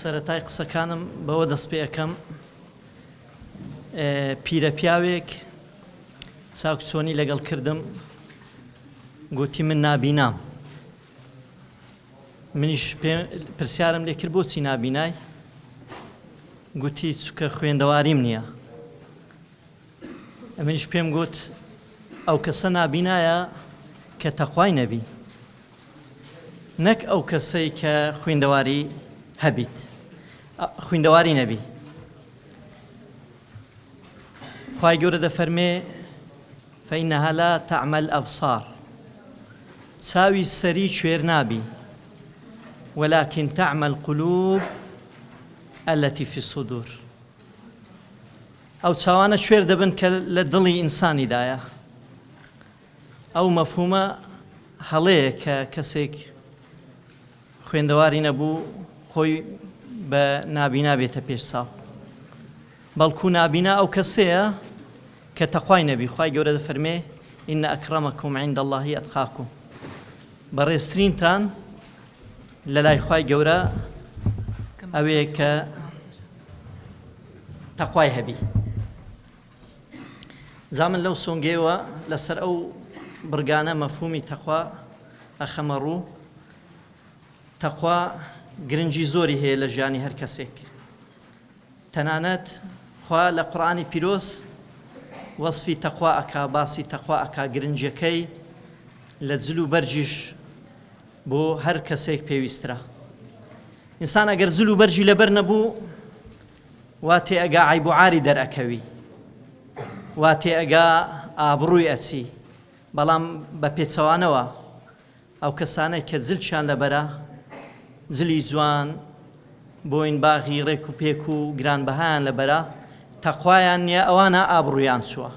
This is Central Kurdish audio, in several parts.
سەرەتای قسەکانم بەوە دەست پێ ئەەکەم پیرە پیاوێک چاکچۆنی لەگەڵ کردم گوتی من نابینام منیش پرسیارم لێ کرد بۆچی نابینای گوتی چکە خوێندەواریم نییە منیش پێم گوت ئەو کەسە نابینایە کە تەقوای نەبی نەک ئەو کەسەی کە خوێندەواری هەبیت خوێندەواری نەبی خوای گەورە دەفەرمێ فإنها لا تعمى الأبصار چاوی سەری کوێر نابی ولكن تعمى القلوب التي في الصدور ئەو چاوانە کوێر دەبن کە لە دڵی ئینسانیدایە ئەو مەفهومە هەڵەیە کە کەسێک خوێندەواری نەبوو خۆی بە نابینا بێتە پێش چاو بەڵکو نابینا ئەو کەسەیە کە تەقوای نەبی خوای گەورە دەفەرمێ إن أكرمكم عند الله أتقاكم بەڕێزترینتان لە لای خوای گەورە ئەوەیە کە تەقوای هەبی زامن لەو سۆنگێوە لەسەر ئەو بڕگانە مەفهومی تەقوا ئەخەمە ڕوو تەقوا گرنگی زۆری هەیە لە ژیانی هەر کەسێک تەنانەت خوا لە قورئانی پیرۆز وەصفی تەقوا ئەکا باسی تەقوا ئەکا گرنگیەکەی لە جل و بەرجیش بۆ هەر کەسێک پێویسترە ئینسان ئەگەر جل و بەرجی لەبەر نەبوو وا تێئەگا عەیب و عاری دەرئەکەوی وا تێئەگا ئابڕووی ئەچی بەڵام بە پێچەوانەوە ئەو کەسانەی کە جلچیان لەبەرە جلی جوان بۆین باغی ڕێک و پێک و گرانبەهایان لەبەرە تەقوایان نییە ئەوانە ئابڕوویان چووە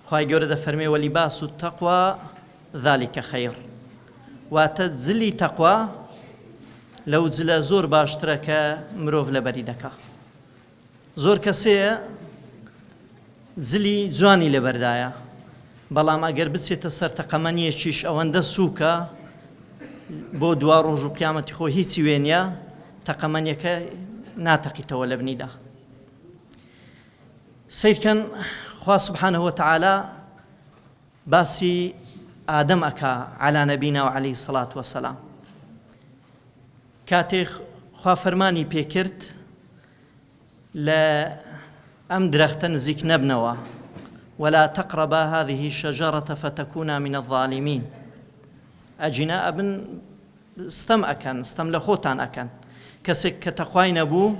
خوای گەورە دەفەرمێ وەلیباس التەقوا ذلك خەیر واتە جلی تەقوا لەو جلە زۆر باشترە کە مرۆڤ لەبەری دەکا زۆر کەسەیە جلی جوانی لەبەردایە بەڵام ئەگەر بچێتە سەر تەقەمەنیەکیش ئەوەندە سووکە بۆ دوا ڕۆژ و قیامەتی خۆ هیچی وێ نییە تەقەمەنیەکە ناتەقیتەوە لە بنیدا سیرکەن خوا سبحانه وتعالى باسی ئادەم ئەکا عەلا نەبینا و عەلەیهی سەڵات وەسەلام کاتێک خوا فەرمانی پێکرد لە ئەم درەختە نزیک نەبنەوە ولا تقربا هذه الشجرة فتكونا من الظالمين ئەجینا ئەبن ستەم ئەکەن ستەم لە خۆتان ئەکەن کەسێک کە تەقوای نەبوو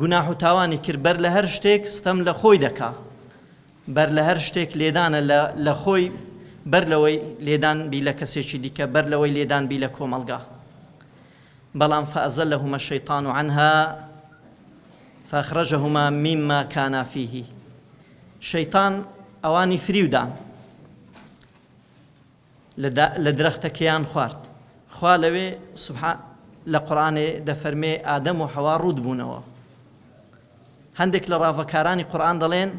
گوناح و تاوانی کرد بەر لە هەر شتێک ستەم لە خۆی دەکا بەر لە هەر شتێک لێدانە لە خۆی بەر لەوەی لێدان بی لە کەسێکی دیکە بەر لەوەی لێدان بی لە کۆمەڵگا بەڵام فأزلهما الشيطان عنها فأخرجهما مما كانا فيه شەیطان ئەوانی فریودان لە درەختەکەیان خوارد خوا لەوێ لە قورئانێ دەفەرمێ ئادەم و حەوا ڕوود بوونەوە هەندێک لە ڕاوەکارانی قورئان دەڵێن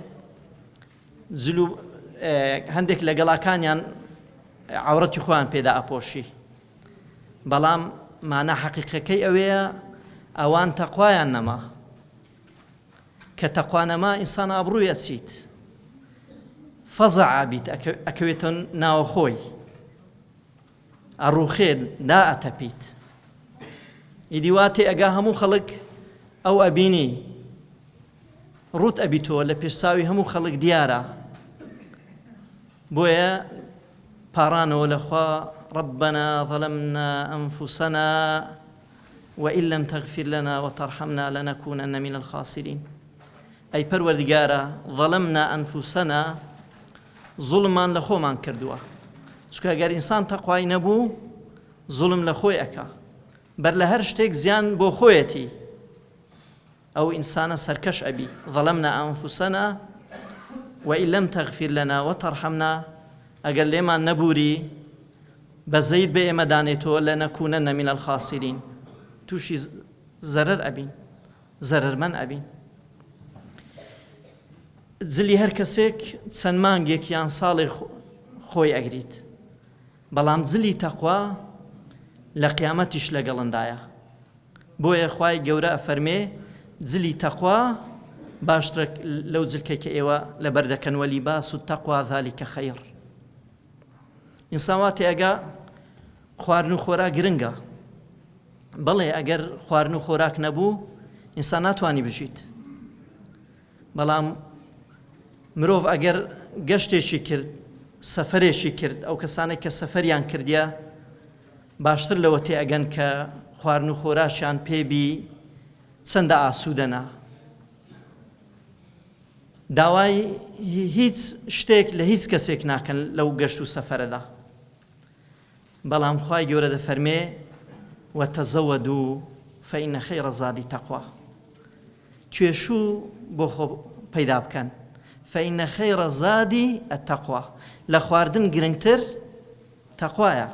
هەندێک لە گەڵاکانیان عەورەتی خۆیان پێدا ئەپۆشی بەڵام مانە حەقیقەکەی ئەوەیە ئەوان تەقوایان نەما کە تەقوا نەما ئینسان ئابڕووی ئەچیت فەزع بیت ئەکەوێتە ناوە خۆی ئەڕووخێت دا ئەتەپیت ئیدی وا تێئەگا هەموو خەڵک ئەو ئەبینی ڕوت ئەبیتەوە لە پێشچاوی هەموو خەڵک دیارە بۆیە پاڕانەوە لەخوا ربنا ظلمنا أنفسنا وإن لم تغفر لنا وترحمنا لنكونن من الخاسرين أي پەروەردگارە ظلمنا أنفسنا ظلمان لە خۆمان کردووە چونکە ئەگەر ئینسان تەقوای نەبوو ظلم لە خۆی ئەکا بەر لە هەر شتێک زیان بۆ خۆیەتی ئەو ئینسانە سەرکەش ئەبی ظلمنا أنفسنا وإن لم تغفر لنا وترحمنا ئەگەر لێمان نەبووری بەزەید بە ئێمە دانێتەوە لەنەکونەنە من الخاسرین تووشی زەرەر ئەبین زەرەرمەند ئەبین جلی هەر کەسێک چەند مانگێک یان ساڵێک خۆی ئەگریت بەڵام جلی تەقوا لە قیامەتیش لەگەڵندایە بۆیە خوای گەورە ئەفەرمێ جلی تەقوا باشترە لەو جلکەی کە ئێوە لەبەر دەکەن وەلیباس التەقوا ذەلیکە خەیر. ئینسان وا تێگا خواردن و خۆراک گرنگە، بەڵێ ئەگەر خواردن و خۆراک نەبوو ئینسان ناتوانی بژیت. بەڵام مرۆڤ ئەگەر گەشتێکی کرد، سەفەرێکی کرد، ئەو کەسانێک کە سەفەریان کردیا باشتر لەوە تێئەگەن کە خواردن و خۆراشیان پێبی چەندە ئاسوودەنا. داوای هیچ شتێک لە هیچ کەسێک ناکەن لەو گەشت و سەفەرەدا، بەڵام خوای گەورە دەفەرمێ وەتەزەوەدوا فەئینە خەیرە الزادی تەقوا، توێشوو بۆ خۆ پەیدا بکەن، فەئینە خەیرە الزادی ئەتەقوا، لە خواردن گرنگتر تەقوایە.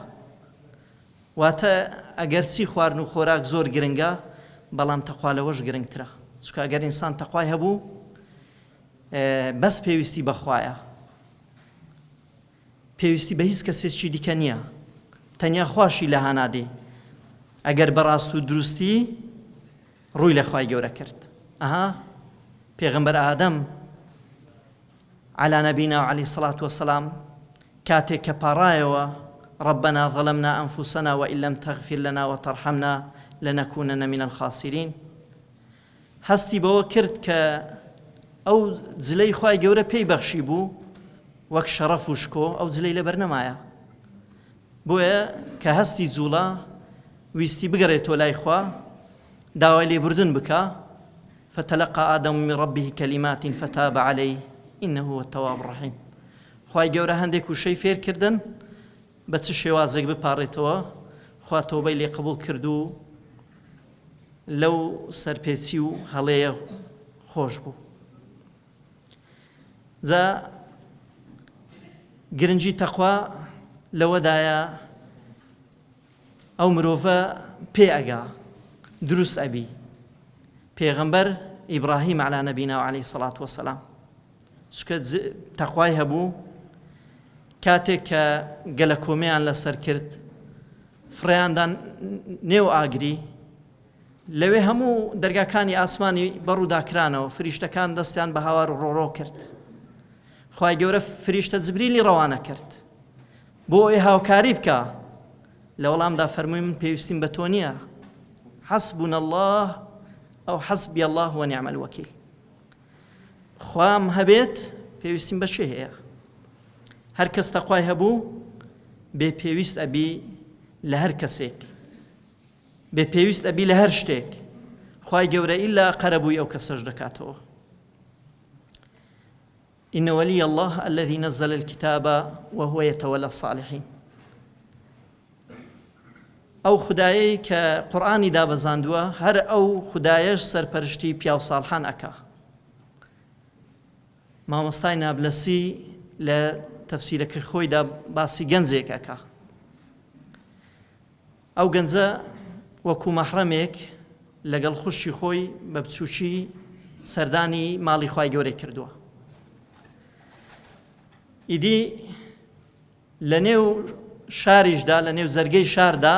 واتە ئەگەر چی خواردن و خۆراک زۆر گرنگە بەڵام تەقوا لەوەش گرنگترە، چونکە ئەگەر ئینسان تەقوای هەبوو بەس پێویستی بەخوایە، پێویستی بە هیچ کەسێکی دیکە نییە، تەنیا خواشی لە هانادێ. ئەگەر بەڕاست و دروستی ڕووی لە خوای گەورە کرد. پێغەمبەر ئادەم عەلا نەبینا و عەلەیهی سەڵات وەسەلام کاتێک کە پاڕایەوە ربنا ظلمنا أنفسنا وإن لم تغفر لنا وترحمنا لنكونن من الخاسرين، هەستی بەوە کرد کە ئەو جلەی خوای گەورە پێی بەخشی بوو وەک شەڕەف و شکۆ، ئەو جلەی لەبەر نەمایە. بۆیە کە هەستی جوڵە ویستی بگەڕێتەوە لای خوا، داوای لێبوردن بکە. فتلقى آدم من ربه كلمات فتاب عليه إنه هو التواب الرحيم. خوای گەورە هەندێک وشەی فێر کردن بە چ شێوازێک بپارڕێتەوە، خوا تۆبەی لێ قبوڵ کرد و لەو سەرپێچی و هەڵەیە خۆش بوو. جا گرنگی تەقوا لەوەدایە ئەو مرۆڤە پێ ئەگا دروست ئەبی. پێغەمبەر ئیبراهیم عەلا نەبینا و عەلەیهی سەڵات وەسەلام چونکە تەقوای هەبوو، کاتێک کە گەلە کۆمەیان لەسەر کرد فڕێیاندان نێو ئاگری، لەوێ هەموو دەرگاکانی ئاسمانی بەڕووداکرانەوە، فریشتەکان دەستیان بە هاوار ڕۆڕۆ کرد. خوای گەورە فریشتە جبریلی ڕەوانە کرد بۆ ئەوەی هاوکاری بکە، لە وەڵامدا فەرمووی من پێویستیم بە تۆ نییە، حەسبونا الله ئەو حەسبی الله وەنیعم الوەکیل. خوام هەبێت پێویستیم بە چێ هەیە؟ هەر کەس تەقوای هەبوو بێ پێویست ئەبی لە هەر کەسێک، بێ پێویست ئەبی لە هەر شتێک. خوای گەورە ئیلا قەرەبووی ئەو کەسەش دەکاتەوە. إن ولي الله الذي نزل الكتاب وهو يتولى الصالحين. ئەو خودایی کە قورئانی دابەزاندووە هەر ئەو خودایەش سەرپەرشتی پیا و ساڵحان ئەکا. مامۆستای نابلەسی لە تەفسیرەکە خۆیدا باسی گەنجێک ئەکا. ئەو گەنجە وەکو مەحرەمێک لەگەڵ خوشی خۆی بە بچووکی سەردانی ماڵی خوای گەورەی کردووە. ئیدی لە نێو شاریشدا، لە نێو زەرگەی شاردا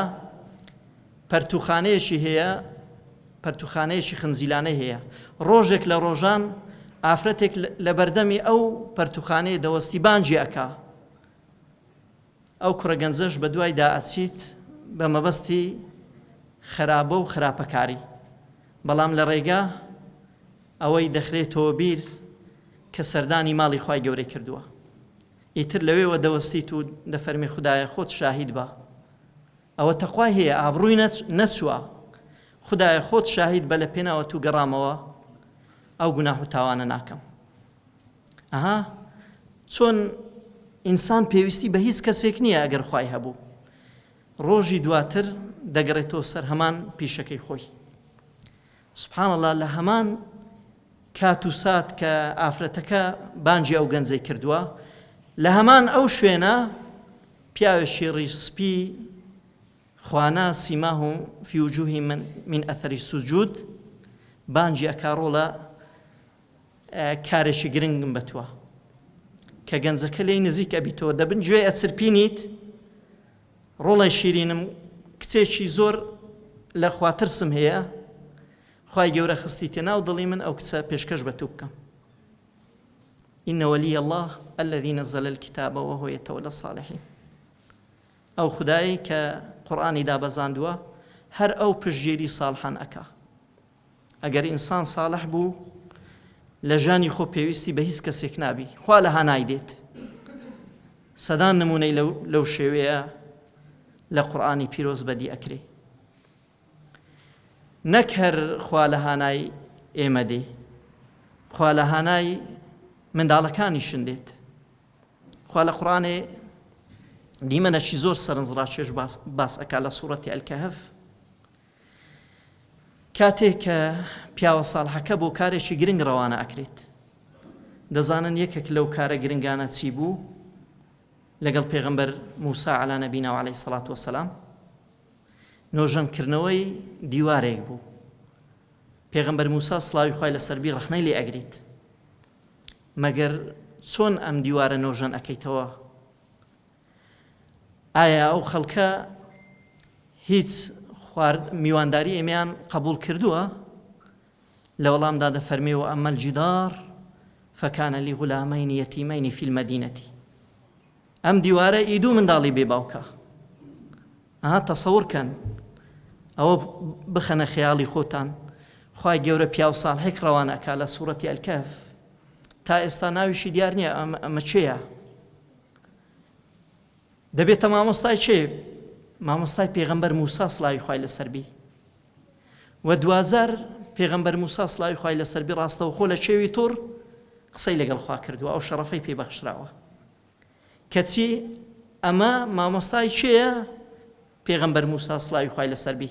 پەرتوخانەیەکی هەیە، پەرتوخانەیەکی خنجیلانەی هەیە. ڕۆژێک لە ڕۆژان ئافرەتێک لە بەردەمی ئەو پەرتوخانەیە دەوەستی بانگی ئەکا. ئەو کوڕە گەنجەش بە دوایدا ئەچیت بە مەبەستی خراپە و خراپەکاری، بەڵام لە ڕێگا ئەوەی دەخرێتەوە بیر کە سەردانی ماڵی خوای گەورەی کردووە. ئیتر لەوێوە دەوەستیت و دەفەرمێ خودایە خۆت شاهید بە، ئەوە تەقوای هەیە، ئابڕووی نەچووە، خودایە خۆت شاهید بە لە پێناوە تو گەڕامەوە ئەو گوناح و تاوانە ناکەم. چۆن ئینسان پێویستی بە هیچ کەسێک نییە ئەگەر خوای هەبوو، ڕۆژی دواتر دەگەڕێتەوە سەر هەمان پیشەکەی خۆی. سبحان الله، لە هەمان کات و سات کە ئافرەتەکە بانگی ئەو گەنجەی کردووە، لە هەمان ئەو شوێنە پیاوێکی ڕیسپی خوانا سیماهم فی وجوههم من ئەثەری السجود بانگی ئەکا ڕۆڵە کارێکی گرنگم بەتوە کە گەنجەکە لێی نزیک ئەبیتەوە، دەبن گوێ ئەچرپینیت، ڕۆڵی شیرینم کچێکی زۆر لە خواترسم هەیە خوای گەورە خستی تێناو دڵی من ئەو کچە پێشکەش بە تو بکەم إن ولي الله الذي نزل الكتاب وهو يتولى الصالحين ئەو خدایی کە قورئانی دابەزاندووە هەر ئەو پشتگیری ساڵحان ئەکا ئەگەر ئینسان ساڵح بوو لە ژانی خۆ پێویستی بە هیچ کەسێک نابی خوا لە هانای دێت سەدان نمونەی لەو شێوەیە لە قورئانی پیرۆز بەدی ئەکرێ نەک هەر خوا لە هانای ئێمە دێ خوا لە هانای منداڵەکانیشن دێت خوا لە قورئانێ دیمەنەشی زۆر سەرنجڕاکێش باس ئەکا لە سوورەتی ئەلکەهف کاتێک کە پیاوە ساڵحەکە بۆ کارێکی گرنگ ڕەوانە ئەکرێت دەزانن یەکێک لەو کارە گرنگانە چی بوو لەگەڵ پێغەمبەر موسا عەلا نەبینا و عەلەیهی سەڵات وەسەلام نۆژەنکردنەوەی دیوارێک بوو پێغەمبەر موسا سڵاوی خوای لەسەربی ڕەخنەی لێ ئەگریت مەگەر چۆن ئەم دیوارە نۆژەن ئەکەیتەوە ئایا ئەو خەڵکە هیچ میوانداری ئێمەیان قبول کردووە لە وەڵامدا دەفەرمێەوە ئەمە الجدار فكان لغلامين يتيمين في المدينة ئەم دیوارە ئیدوو منداڵی بێ باوکە تەسەوڕکەن ئەوە بخەنە خەیاڵی خۆتان خوای گەورە پیاو ساڵحێک ڕەوانە ئەکا لە سوورەتی ئەلکەهف تا ئێستا ناویشی دیار نییە ئەمە چێیە دەبێتە مامۆستای چێ مامۆستای پێغەمبەر موسا سڵاوی خوای لەسەربی و دوازار پێغەمبەر موسا سڵاوی خوای لەسەربی ڕاستەوخۆ لە چێوی توڕ قسەی لەگەڵ خوا کردووە ئەو شەڕەفەی پێبەخشراوە کەچی ئەمە مامۆستای چێیە پێغەمبەر موسا سڵاوی خوای لەسەربی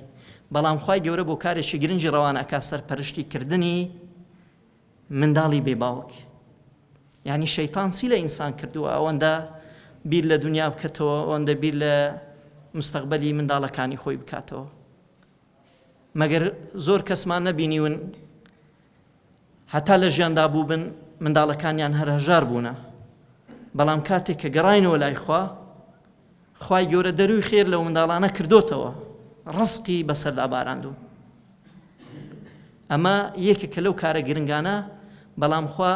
بەڵام خوای گەورە بۆ کارێکی گرنگی ڕەوانە ئەکا سەرپەرشتی کردنی منداڵی بێباوک یعنی شەیتان چی لە ئینسان کردووە ئەوەندە بیر لە دنیا بکەتەوە ئەوەندە بیر لە مستەقبەلی منداڵەکانی خۆی بکاتەوە مەگەر زۆر کەسمان نەبینیون هەتا لە ژیاندا بوو بن منداڵەکانیان هەر هەژار بوونە بەڵام کاتێک کە گەڕاینەوە لای خوا خوای گەورە دەروی خێر لەو منداڵانە کردوتەوە ڕزقی بەسەردا باراندوون ئەمە یەکێکە لەو کارە گرنگانە بەڵام خوا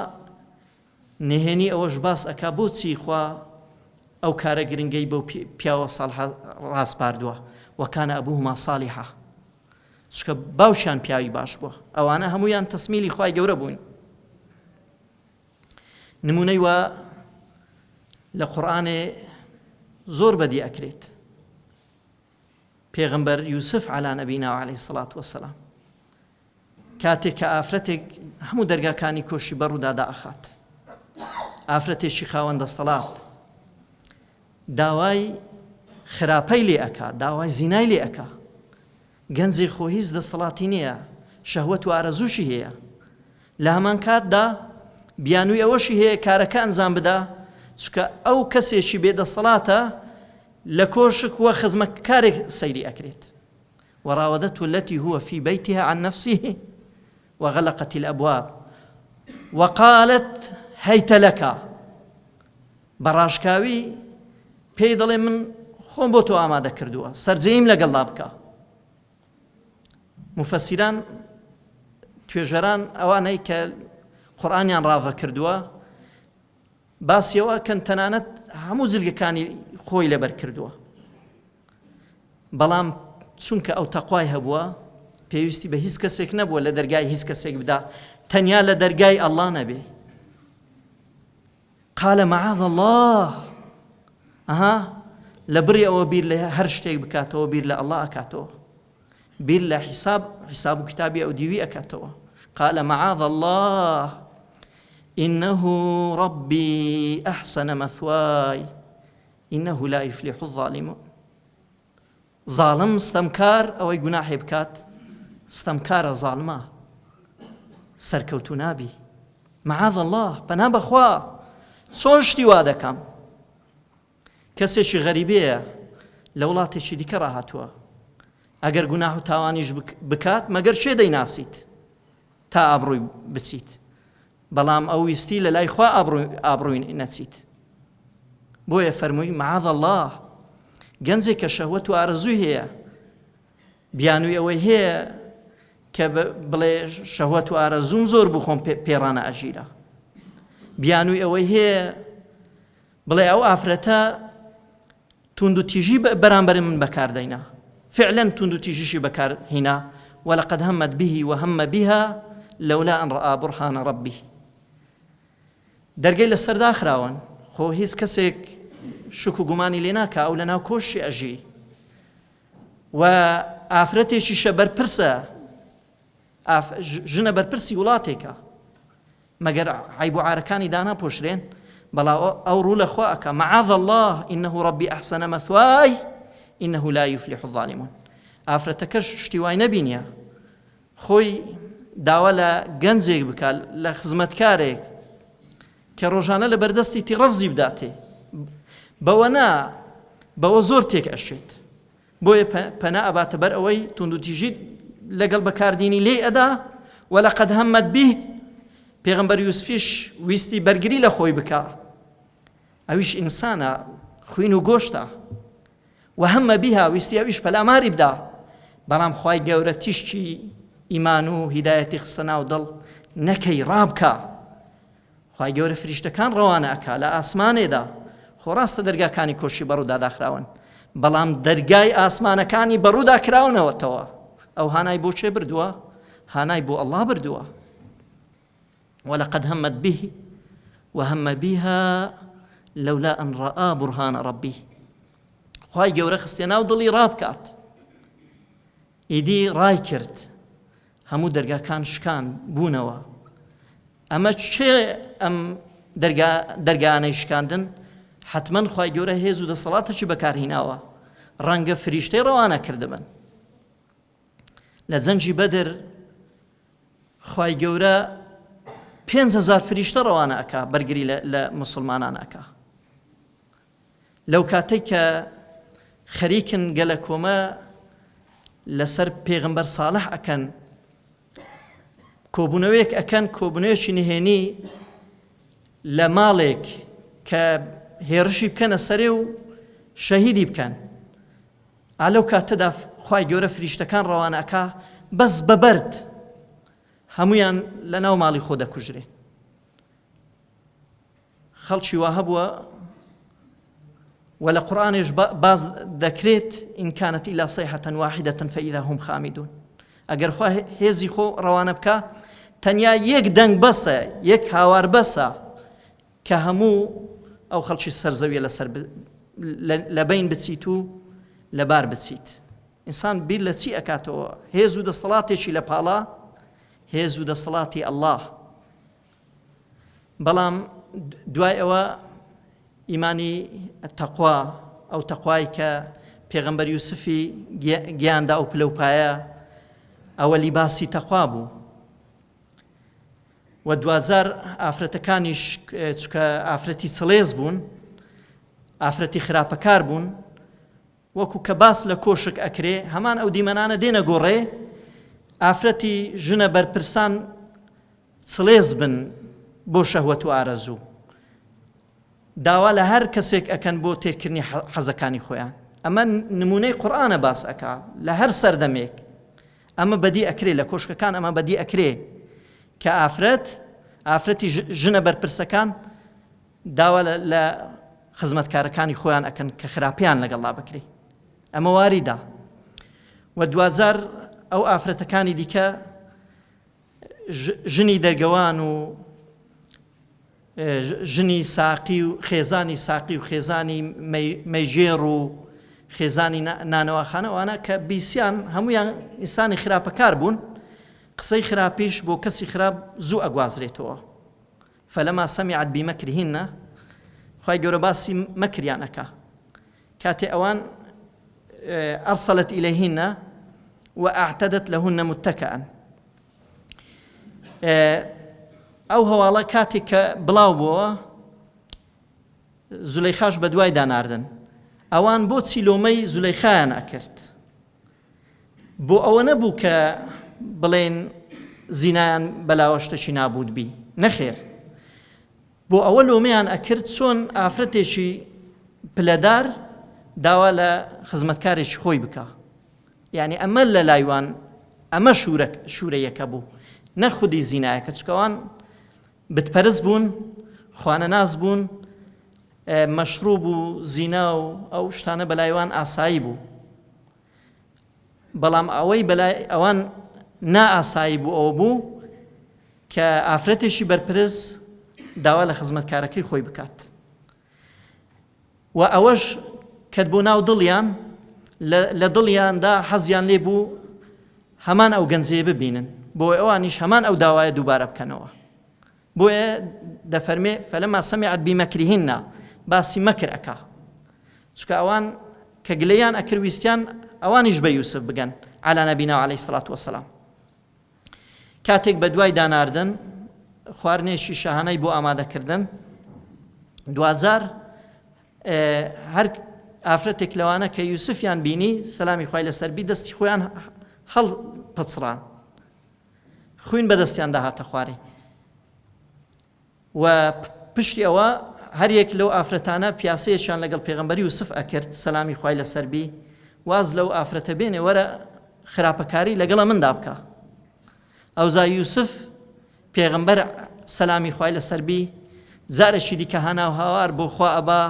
نهێنی ئەوەش باس ئەکا بۆچی خوا ئەو کارە گرنگەی بەو پیاوە ساڵحە ڕاستپاردووە وەکانە ئەبوهما صالحا چکە باوشیان پیاوی باش بووە ئەوانە هەموویان تەسمیلی خوای گەورە بوون نمونەی وە لە قورئانێ زۆر بەدی ئەکرێت پێغەمبەر یوسف عەلا نەبینا و عەلەیهی سەڵات وەسەلام کاتێک کە ئافرەتێک هەموو دەرگاکانی کۆشی بەڕوودا دائەخات ئافرەتێکی خاوەن دەسەڵات داوای خراپەی لێ ئەکا داوای زینای لێ ئەکا گەنجێک خۆ هیچ دەسەڵاتی نییە شەهوەت و ئارەزووشی هەیە لە هەمان کاتدا بیانووی ئەوەشی هەیە کارەکە ئەنجام بدا چکە ئەو کەسێکی بێدەسەڵاتە لە کۆشک وە خزمەتکارێک سەیری ئەکرێت وراودته التي هو في بيتها عن نفسه وغلقت الأبواب وقالت هيت لك بەڕاشکاوی پێی دەڵێ من خۆم بۆ تۆ ئامادە کردووە سەرجەیم لەگەڵا بکە مفەسیران توێژەران ئەوانەی کە قورئانیان ڕاوە کردووە باسیەوە کەن تەنانەت هەموو جلگەکانی خۆی لەبەر کردووە بەڵام چونکە ئەو تەقوای هەبووە پێویستی بە هیچ کەسێک نەبووە لە دەرگای هیچ کەسێک بدا تەنیا لە دەرگای ئەڵڵا نەبێ قال معاذ الله لە بڕی ئەوە بیر لە هەر شتێک بکاتەوە بیر لە ئەڵڵا ئەکاتەوە بیر لە حیساب و کتابی ئەو دیوی ئەکاتەوە قال معاذ الله إنه ربي أحسن مثواي إنه لا يفلح الظالمون ظالم ستەمکار ئەوەی گوناحێ بکات ستەمکارە ظالمە سەرکەوتو نابی معاذ الله پەنا بەخوا چۆن شتی وا دەکەم کەسێکی غەریبەیە لە وڵاتێکی دیکە ڕاهاتووە ئەگەر گوناح و تاوانیش بکات مەگەر چێ دەیناسیت تا ئابڕووی بچیت بەڵام ئەو ویستی لە لای خوا ئابڕووی نەچیت بۆیە فەرمووی معاذ الله گەنجێک کە شەهوەت و ئارەزووی هەیە بیانووی ئەوەی هەیە کە بڵێ شەهوەت و ئارەزوم زۆر بوو خۆم پێڕانە ئەژیرە، بیانووی ئەوەی هەیە بڵێ ئەو ئافرەتە توند و تیژی بەرامبەر من بەکاردەینا، فعلا توند و تیژیشی بەکارهێنا، ولقد همت به وهم بها لولا أن رأى برهان ربه. دەرگەی لەسەر داخراون، خۆ هیچ کەسێک شک و گومانی لێ ناکا ئەو لەناو کۆشی ئەژی و ئافرەتێکیشە بەرپرسە، ژنە بەرپرسی وڵاتێکە، مەگەر عیب و عارەکانی دانا پۆشرێن، بەڵام ئەو ڕوو لەخوا ئەکا معاذ الله إنه ربي أحسن مثواي إنه لا يفلح الظالمون. ئافرەتەکەش شتی وای نەبینیە خۆی داوا لە گەنجێک بکات لە خزمەتکارێک کە ڕۆژانە لە بەردەستی ڕەفزی بداتێ، بەوە نا بەوە زۆر تێک ئەشێت، بۆیە پەنا ئەباتە بەر ئەوەی توند و تیژی لەگەڵ بەکاردینی لێ ئەدا. وەلەقەد هەمەت به، پێغەمبەر یوسفیش ویستی بەرگری لە خۆی بکە، ئەویش ئینسانە خوین و گۆشتە، و هەمە بیها ویستی ئەویش پەلاماری بدا، بەڵام خوای گەورە تیشتی ئیمان و هیدایەتی خستە ناو دڵ نەکەی ڕابکە. خوای گەورە فریشتەکان ڕەوانە ئەکا لە ئاسمانێدا، خۆ ڕاستە دەرگاکانی کۆشی بەڕوودا داخراون، بەڵام دەرگای ئاسمانەکانی بەڕوودا کراونەوەتەوە، ئەو هانای بۆ چێ بردووە؟ هانای بۆ ئەڵڵا بردووە. ولقد همت به وهم بها لولا أن رأى برهان ربه. خوای گەورە خستێ ناو دڵی ڕابکات، ئیدی ڕای کرد، هەموو دەرگاکان شکان بوونەوە. ئەمە چێ ئەم دەرگانەی شکاندن؟ حتمەن خوای گەورە هێز و دەسەڵاتێکی بەکارهێناوە، ڕەنگە فریشتەی ڕەوانە کردبن. لە جەنگی بەدر خوای گەورە 5,000 فریشتە ڕەوانە ئەکا بەرگری لە موسڵمانان ئەکا. لەو کاتێک کە خەریکن گەلە کۆمە لەسەر پێغەمبەر ساڵح ئەکەن، کۆبوونەوەیەک ئەکەن، کۆبوونەوەیەکی نهێنی لە ماڵێک کە هێرشی بکەنە سەرێ و شەهیدی بکەن. ئالەو کاتەدا خوای گەورە فریشتەکان ڕەوانە ئەکا بەس بەبەرد هەمویان لە ناو ماڵی خۆ دەکوژرێ. خەڵکی وا هەبووە و لە قورئانیش باز دەکرێت إن كانت إلا صيحة واحدة فإذا هم خامدون. ئەگەر خوا هێزی خۆ ڕەوانە بکە تەنیا یەک دەنگ بەسە، یەک هاوار بەسە کە هەموو ئەو خەڵکی سەرزەویە لەسەر لە بین بچیت و لەبار بچیت. ئینسان بیر لە چی ئەکاتەوە؟ هێز و دەسەڵاتێکی لە پاڵا، هێز و دەسەڵاتی ئەڵڵاه. بەڵام دوای ئەوە ئیمانی تەقوا، ئەو تەقوای کە پێغەمبەر یوسفی گیاندا ئەو پلەپایە، ئەوە لیباسی تەقوا بوو. و دوازار ئافرەتەکانیش چکە ئافرەتی سڵێز بوون، ئافرەتی خراپەکار بوون، وەکو کە باس لە کۆشک ئەکرێ هەمان ئەو دیمەنانە دێنە گۆڕێ، ئافرەتی ژنە بەرپرسان سڵێز بن بۆ شەهوەت و ئارەزوو. داوا لە هەر کەسێک ئەکەن بۆ تێرکردنی حەزەکانی خۆیان. ئەمە نمونەی قورئانە باس ئەکا لە هەر سەردەمێک. ئەمە بەدی ئەکرێ لە کۆشکەکان، ئەمە بەدی ئەکرێ کە ئافرەتی ژنە بەرپرسەکان داوا لە خزمەتکارەکانی خۆیان ئەکەن کە خراپیان لەگەڵا بکرێ. ئەمە واریدا. و دوازار ئەو ئافرەتەکانی دیکە ژنی دەرگەوان و ژنی ساقی و خێزانی ساقی و خێزانی مەیژێر و خێزانی نانەواخانەوانە کە بیسیان هەمویان ئینسانی خراپەکار بوون، قسەی خراپیش بۆ کەسی خراپ زوو ئەگوازرێتەوە. فەلەما سەمیعەت بیمەکرهن، خوای گەورە باسی مەکریان ئەکا کاتێ ئەوان ئەرسەلت ئیلەیهن وأعتدت لهن متكئا. ئەو هەواڵە کاتێک کە بڵاو بووە زولەیخاش بە دوای داناردن، ئەوان بۆ چیلۆمەی زولەیخایان ئەکرد، بۆ ئەوە نەبوو کە بڵێن زینایان بەلاوە شتێکی نابوود بی، نەخێر، بۆ ئەوە لۆمەیان ئەکرد چۆن ئافرەتێکی پلەدار داوا لە خزمەتکارێکی خۆی بکە، یعنی ئەمە لە لایوان ئەمە شوورەیەکە بوو نەخودی زینایەکە چکەوان بتپەرست بوون خوانەناس بوون مەشروب و زینا و ئەو شتانە بەلایوان ئاسایی بوو بەڵام ئەوەی بەلای ئەوان نائاسایی بوو ئەوە بوو کە ئافرەتێکی بەرپرس داوا لە خزمەتکارەکەی خۆی بکات و ئەوەش کە بۆ ناو دڵیان لە دڵیاندا حەزیان لێ بوو هەمان ئەو گەنجەیە ببینن بۆ ئەوانیش هەمان ئەو داوایە دووبارە بکەنەوە بۆیە دەفەرمێ فەلەما سەمعت بیمەکریهن باسی مەکر ئەکا چونکە ئەوان کە گلەیان ئەکرد ویستیان ئەوانیش بە یوسف بگەن عەلا نەبینا و عەلەیهی سەڵات وەسەلام کاتێک بە دوای داناردن خواردنێکی شاهانەی بۆ ئامادەکردن دوازار هەر ئافرەتێک لەوانە کە یوسفیان بینی سەلامی خوای لەسەربی دەستی خۆیان هەڵ پچڕان خوین بەدەستیان داهاتە خوارێ و پشتی ئەوە هەر یەک لەو ئافرەتانە پیاسەیەکیان لەگەڵ پێغەمبەری یوسف ئەکرد سەلامی خوای لەسەربی واز لەو ئافرەتە بێنێ وەرە خراپەکاری لەگەڵە مندا بکە ئەوزا یوسف پێغەمبەر سەلامی خوای لەسەربی زارێکی دیکە هەناو هاوار بۆ خوا ئەبا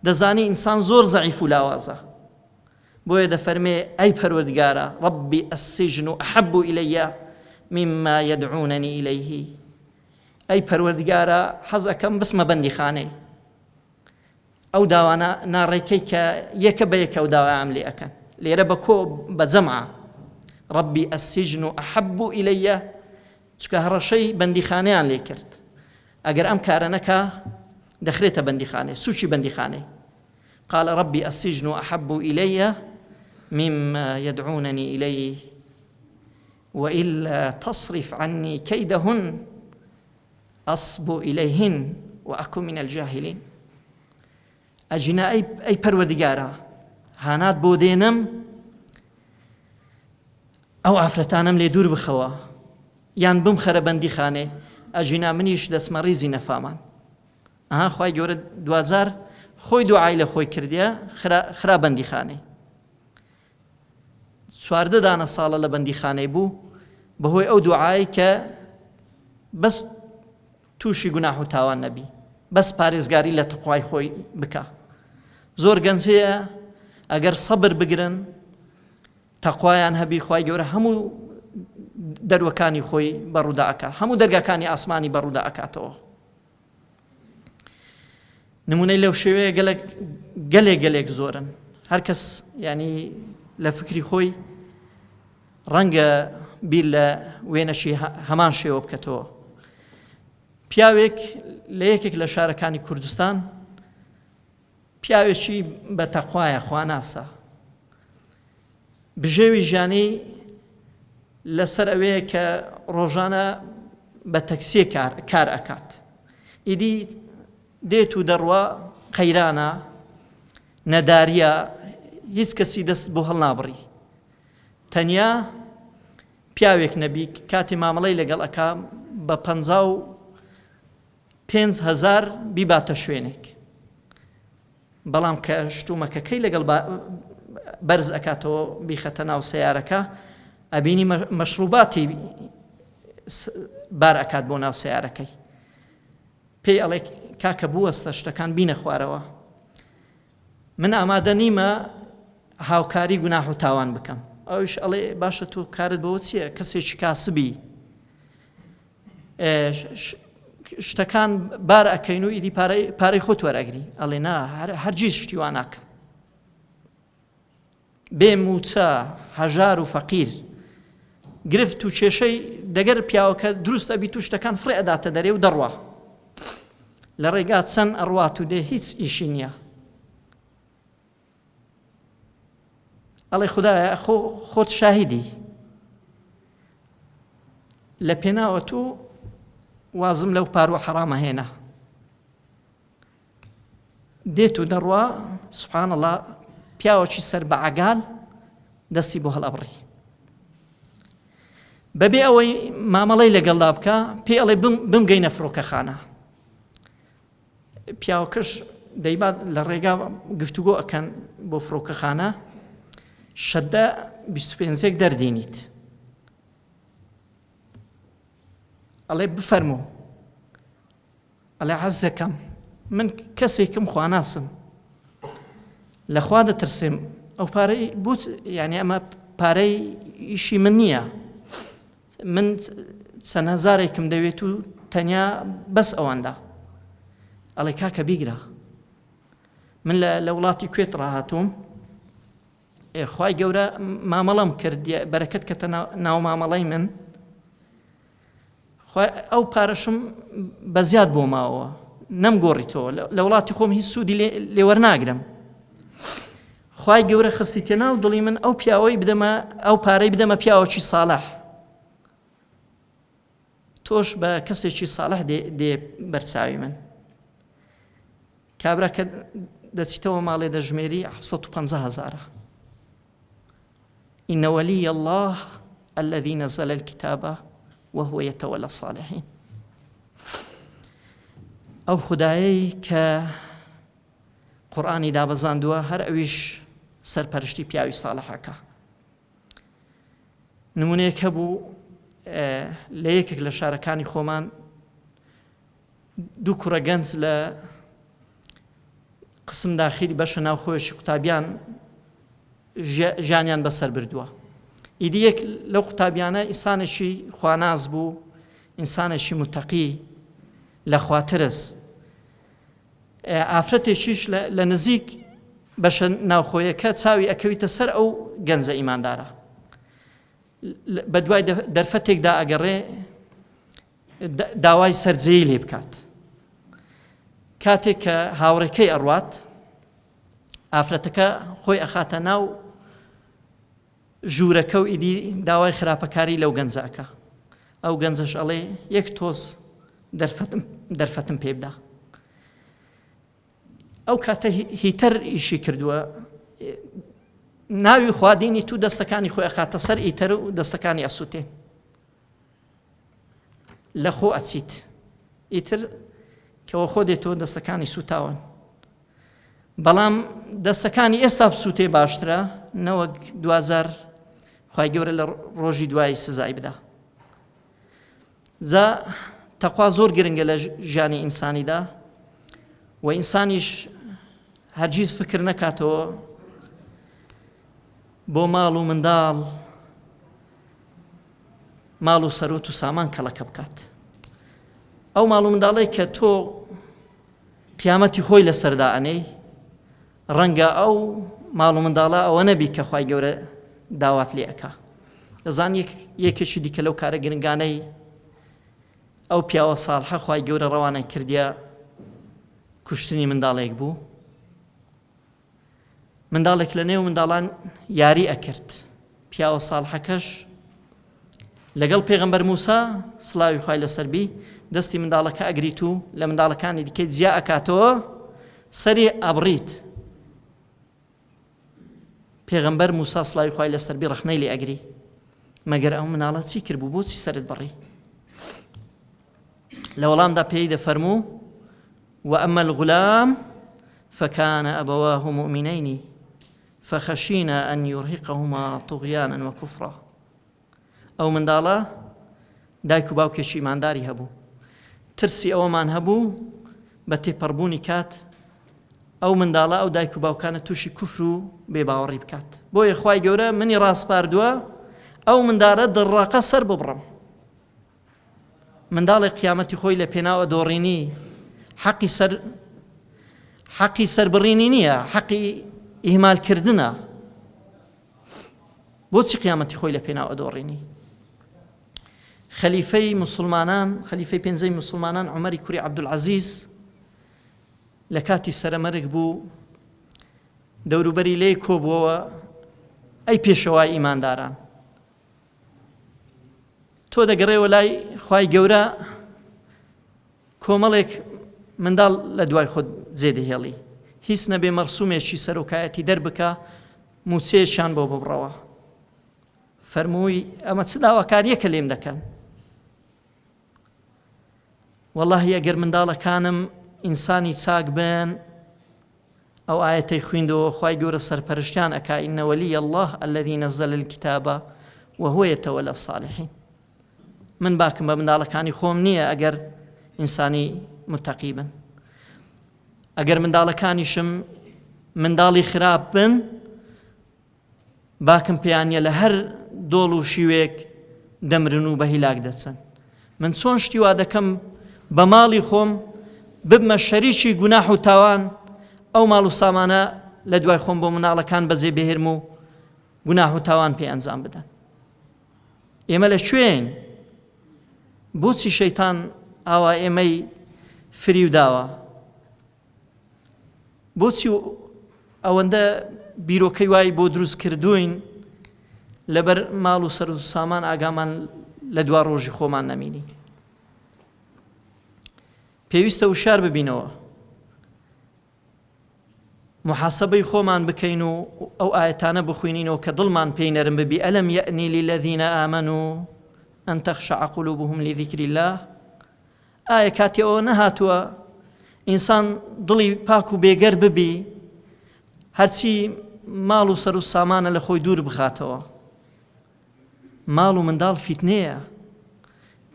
دەزانی ئینسان زۆر زەعیف و لاوازە بۆیە دەفەرمێ ئەی پەروەردگارە ڕەبی ئەسسیجن ئەحەب ئیلەیە مما یەدعونەنی ئیلەیه ئەی پەروەردگارە حەز ئەکەم بسمە بەندیخانەی ئەو داوانە ناڕێکەی کە یەکە بە یەکە ئەو داوایان لێ ئەکەن لێرە بە کۆ بە جەمعە ڕەبی ئەسسیجن ئەحەب ئیلەیە چکە هەڕەشەی بەندیخانەیان لێ کرد ئەگەر ئەم کارە نەکا دەخرێتە بەندیخانەی سوچی بەندیخانەی قال ربي السجن أحب إلي مما يدعونني إليه وإلا تصرف عني كيدهن أصب إليهن وأكن من الجاهلين أجنا أي پروردگارا هانات بودينم أو عفرتانم لدور بخوا يان بمخر بندخانه أجنا منيش دسمريزي نفامان خواهی گەورە دوازار خۆی دوعای لە خۆی کردیە خرا بەندیخانەی چواردە دانە ساڵە لە بەندیخانەی بوو بەهۆی ئەو دوعای کە بەس تووشی گوناح و تاوان نەبی بەس پارێزگاری لە تەقوای خۆی بکە زۆر گەنجەیە ئەگەر سەبر بگرن تەقوایان هەبی خواهی گەورە هەموو دەروەکانی خۆی بەڕوودا ئەکا هەموو دەرگاکانی ئاسمانی بەڕوودا ئەکاتەوە نمونەی لەو شێوەیە گەلێک زۆرن هەر کەس ینی لە فکری خۆی ڕەنگە بیر لە وێنەشی هەمان شێوە بکەتەوە پیاوێک لە یەکێک لە شارەکانی کوردستان پیاوێکی بە تەقوایە خواناسە بژێوی ژیانی لەسەر ئەوەیە کە ڕۆژانە بە تەکسیە کار ئەکات ئیدی دێت و دەڕوا قەیرانە نەداریە هیچ کەسی دەست بۆ هەڵنابڕی تەنیا پیاوێک نەبی کاتی مامەڵەی لەگەڵ ئەکا بە 55,000 بیباتە شوێنێک بەڵام کە شتومەکەکەی لەگەڵ بەرز ئەکاتەوە بیخەتە ناو سەیارەکە ئەبینی مەشروباتی بار ئەکات بۆ ناو سەیارەکەی پێی ئەڵێ کاکە بوەستە شتەکان بینە خوارەوە من ئامادە نیمە هاوکاری گوناح و تاوان بکەم ئەوش ئەڵێ باشە تۆ کارت بەوە چییە کەسێکی کاسبی شتەکان بار ئەکەین و ئیدی پارەی خۆت وەرەگری ئەڵێ نا هەرگیز شتی وا ناکەم بێ موچە هەژار و فەقیر گرفت و کێشەی دەگەر پیاوەکە دروست ئەبی تو شتەکان فڕێ ئەداتە دەرێ و دەڕوا لە ڕێگا چەند ئەڕوات و دێ هیچ ئیشی نییە ئەڵێ خودایە خۆت شاهیدی لە پێناوە تو وازم لەو پاروە حەرامە هێنا دێت و دەڕوا سوبحان الله پیاوەکی سەر بە عەگال دەستی بۆ هەڵئەبڕی بەبێ ئەوەی مامەڵەی لەگەڵدا بکە پێی ئەڵێ بمگەینە فڕۆکەخانە پیاوەکەش دەیبات لە ڕێگا گفتوگۆ ئەکەن بۆ فڕۆکەخانە شەدە 25 دەردینیت ئەڵێ بفەرموو ئەڵێ عەزەکەم من کەسێکم خواناسم لەخوا دەترسێم ئەو پارەی بوت یعنی ئەمە پارەی ئیشی من نییە من چەند هەزارێکم دەوێت و تەنیا بەس ئەوەندە ئەڵێ کاکە بیگرە من لە وڵاتی کوێت ڕاهاتووم خوای گەورە مامەڵەم کرد بەرەکەت کەتە ناو مامەڵەی من ئەو پارەشم بە زیاد بۆ ماوە نەمگۆڕیتەوە لە وڵاتی خۆم هیچ سوودی لێوەرناگرم خوای گەورە خستیتە ناو دڵی من ئەو پیاوەی بدەمە ئەو پارەی بدەمە پیاوەکی ساڵح تۆش بە کەسێکی ساڵح دێ بەرچاوی من کابرا کە دەچیتەوە ماڵێ دەژمێری 750,000 إن ولي الله الذي نزل الكتاب وهو يتولى الصالحين ئەو خودایی کە قورئانی دابەزاندووە هەر ئەویش سەرپەرشتی پیاوی ساڵحەکە نمونەیەک هەبوو لە یەکێک لە شارەکانی خۆمان دوو کوڕە گەنج لە قسم داخلی بەشە ناوخۆیەکی قوتابیان ژیانیان بەسەر بردووە ئیدی یەک لەو قوتابیانە ئینسانێکی خواناز بوو ئینسانێکی متەقی لە خواترس ئافرەتێکیش لە نزیک بەشە ناوخۆیەکە چاوی ئەکەویتە سەر ئەو گەنجە ئیماندارە بە دوای دەرفەتێکدا ئەگەڕێ داوای سەرجەیی لێ بکات کاتێک کە هاوڕێکەی ئەڕوات ئافرەتەکە خۆی ئەخاتە ناو ژوورەکە و ئیدی داوای خراپەکاری لەو گەنجەکە ئەو گەنجەش ئەڵێ یەک تۆز دەرفەتم پێ بدە ئەو کاتە هیتەر ئیشی کردووە ناوی خوادینی تو دەستەکانی خۆی ئەخاتە سەر ئیتەر و دەستەکانی ئەسووتێن لە خۆ ئەچیت ئیتر کەەوە خۆ دێتەوە دەستەکانی سوتاون بەڵام دەستەکانی ئێستا بسووتێ باشترە نەوەک 2000 خوای گەورە لە ڕۆژی دوایی سزای بدە جا تەقوا زۆر گرنگە لە ژیانی ئینسانیدا و ئینسانیش هەرگیز فکر نەکاتەوە بۆ ماڵ و منداڵ ماڵ و سەرۆت و سامان کەڵەکە بکات ئەو ماڵ و منداڵەی کە تۆ قیامەتی خۆی لەسەردا ئەنەی ڕەنگە ئەو ماڵ و منداڵە ئەوە نەبی کە خوای گەورە داوات لێ ئەکا دەزان یەکێکی دیکە لەو کارە گرنگانەی ئەو پیاوە ساڵحە خوای گەورە ڕەوانە کردیە کوشتنی منداڵێک بوو منداڵێک لە نێو منداڵان یاری ئەکرد پیاوە ساڵحەکەش لەگەڵ پێغەمبەر موسا سڵاوی خوای لەسەر بی دەستی منداڵەکە ئەگریت و لە منداڵەکانی دیکەی جیا ئەکاتەوە سەری ئەبڕیت پێغەمبەر موسا سڵاوی خوای لەسەر بی ڕەخنەی لێ ئەگری مەگەر ئەو مناڵە چی کرد بوو بۆچی سەرت بڕی لە وەڵامدا پێی دەفەرموو وأما الغلام فكان أبواه مؤمنين فخشينا أن يرهقهما طغيانا وكفرا أو من دالا دایک و باوکێکی ئیمانداری هەبوو ترسی ئەوەمان هەبوو بە تێپەڕبوونی کات ئەو منداڵە ئەو دایک و باوکانە تووشی کوفر و بێباوەڕی بکات بۆیە خوای گەورە منی ڕاستپاردووە ئەو منداڵە دڕاقە سەر ببڕم منداڵی قیامەتی خۆی لە پێناوە دۆڕینی حەقی سەربڕینی نییە حەقی ئیهمالکردنە بۆچی قیامەتی خۆی لە پێناوە دۆڕینی خەلیفەی مسلمانان خەلیفەی پێنجەی مسلمانان عومەری کوڕی عەبدولعەزیز لە کاتی سەرەمەرگ بوو دەوروبەری لێی کۆبووەوە ئەی پێشەوای ئیمانداران تۆ دەگەڕێەوە لای خوای گەورە کۆمەڵێک منداڵ لە دوای خۆت جێدەهێڵی هیچ نەبێ مەرسومێکی سەرۆکایەتی دەربکە موچەیەکیان بۆ ببڕەوە فەرمووی ئەمە چ داواکاریەکە لێم دەکەن وەڵڵاهی ئەگەر منداڵەکانم ئینسانی چاک بن ئەو ئاەتەی خوێندەوە خوای گەورە سەرپەرشتیان ئەکا ئینە وەلیە الله الذي نزل الكتاب وهو يتولى الصالحين. من باکم بە منداڵەکانی خۆم نییە ئەگەر ئینسانی متەقی بن. ئەگەر منداڵەکانیشم منداڵی خراپ بن باکم پێیان نییە لە هەر دۆڵ و شیوێک دەمرن و بە هیلاک دەچن. من چۆن شتی وا دەکەم بە ماڵی خۆم ببمە شەریکی گوناح و تاوان ئەو ماڵ و سامانە لە دوای خۆم بۆ مناڵەکان بەجێ بهێرم و گوناح و تاوان پێ ئەنجام بدەن. ئێمە لە کوێین؟ بۆچی شەیتان ئاوا ئێمەی فریو داوە؟ بۆچی ئەوەندە بیرۆکەی وای بۆ دروست کردوین لەبەر ماڵ و سەر و سامان ئاگامان لە دوا ڕۆژی خۆمان نەمینی؟ پێویستە وشار ببینەوە، محاسبەی خۆمان بکەین و ئەو ئاەتانە بخوێنینەوە کە دڵمان پێی نەرم ببی. ئەلەم یەئنی للذین ئامەنوا ئەن تەخشەع قولوبهم لذیکر الله. ئایا کاتی ئەوە نەهاتووە ئینسان دڵی پاک و بێگەر ببی هەرچی ماڵ و سەر و سامانە لە خۆی دوور بخاتەوە؟ ماڵ و منداڵ فیتنەیە،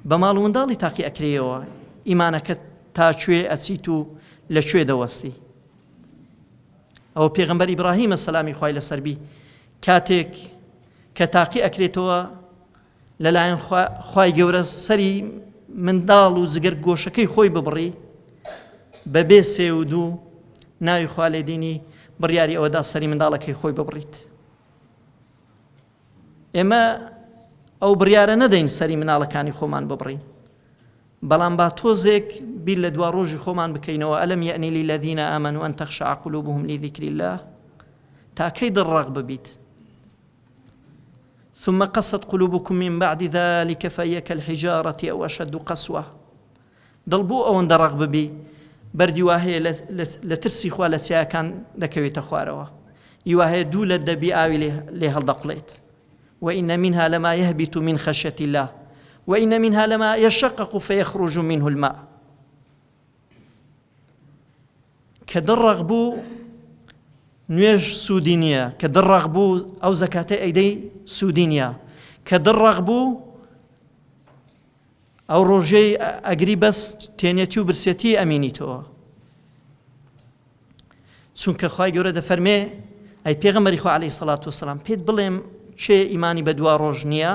بە ماڵ و منداڵی تاقی ئەکرێەوە ئیمانەکە تا کوێ ئەچیت و لەکوێ دەوەستی. ئەوە پێغەمبەر ئیبراهیمە سەلامی خوای لەسەر بی کاتێک کە تاقی ئەکرێتەوە لەلایەن خوای گەورە سەری منداڵ و زگەر گۆشەکەی خۆی ببڕی بەبێ سێ و دوو ناوی خوا لێدینی بڕیاری ئەوەدا سەری منداڵەکەی خۆی ببڕیت. ئێمە ئەو بڕیارە نەدەین سەری مناڵەکانی خۆمان ببڕین، بەڵام با تۆزێک بیر لە دوا ڕۆژی خۆمان بکەینەوە. ئەلەم یەئنی للذین ئامەنوا ئەن تەخشەع قولوبهم لذیکر الله. تاکەی دڵڕەق ببیت. ثم قست قلوبكم من بعد ذلك فهي كالحجارة أو أشد قسوة. دڵ بۆ ئەوەندە ڕەق ببی بەردی وهەیە لە ترسی خوا لە چیاکان دەکەوێتە خوارەوە، یوهەیە دوو لە دەبی ئاوی لێ هەڵدەقڵێت. وإن منها لما يهبط من خشية الله وإن منها لما يشقق فيخرج منه الماء. کە دڕەق بوو نوێژ سوودی نییە، کە دڕەق بوو ئەو زەکاتەی ئەیدەی سوودی نییە، کە دڕەق بوو ئەو ڕۆژەی ئەگری بەس تێنێتی و برسێتی ئەمینیتەوە. چونکە خوای گەورە دەفەرمێ ئەی پێغەمبەری خوا عەلەیهی سەڵات وەسەلام پێت بڵێم چێ ئیمانی بە دوا ڕۆژ نییە؟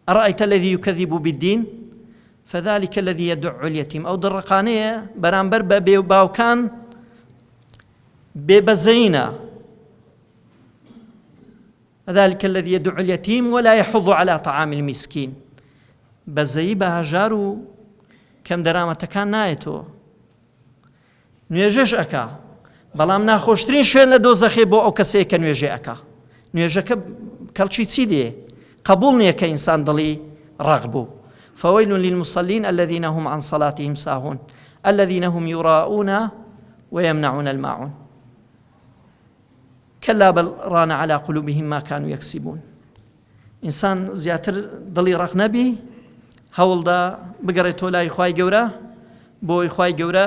ئەرأیت الذی یوکەذیب بالدین فذلك الذي يدع اليتیم. ئەو دڕەقانەیە بەرامبەر بە بێ باوکان بێبەزەینە. فذلك الذي يدع اليتیم ولا يحض على طعام المسكين. بەزەیی بە هەژار و کەم دەرامەتەکان نایەتەوە. نوێژەش ئەکا، بەڵام ناخۆشترین شوێن لە دۆزەخێ بۆ ئەو کەسەیە کە نوێژێ ئەکا. نوێژەکە کەڵکی چی دێ؟ قبول نییە کە ئینسان دڵی ڕەق بوو. فويل للمصلين الذين هم عن صلاتهم ساهون الذين هم يراءون ويمنعون الماعون. كلا بل ران على قلوبهم ما كانوا يكسبون. إنسان زياتر دڵی ڕەق نەبی هەوڵدا بگەڕێتەوە لای خوای گەورە بۆی خوای گەورە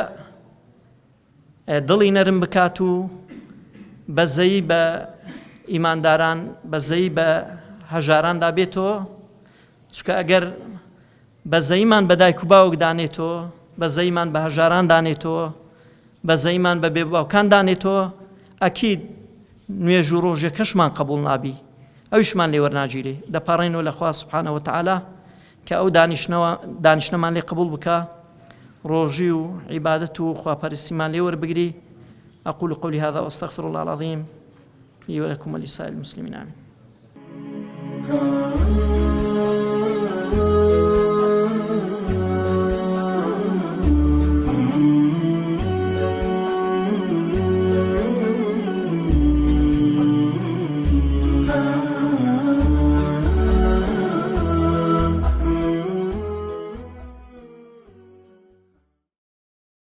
دڵی نەرم بکات و بەزەیی بە ئیمانداران بەزەیی بە هەژاراندا بێتەوە. چونکە ئەگەر بەزەیمان بە دایک و باوک دانێتەوە، بەزەیمان بە هەژاران دانێتەوە، بەزەیمان بە بێباوکان دانێتەوە، ئەکید نوێژ و ڕۆژێکەشمان قبول نابی، ئەویشمان لێ وەرناگیرێ. دەپەڕێنەوە لە خوا سوبحانەهو وتەعالا کە ئەو دانیشتنەمان لێ قبول بکە، ڕۆژی و عیبادەت و خواپەرستیمان لێ وەربگری. أقول قولي هذا وأستغفر الله العظيم لي ولكم ولسائر المسلمين. آمين.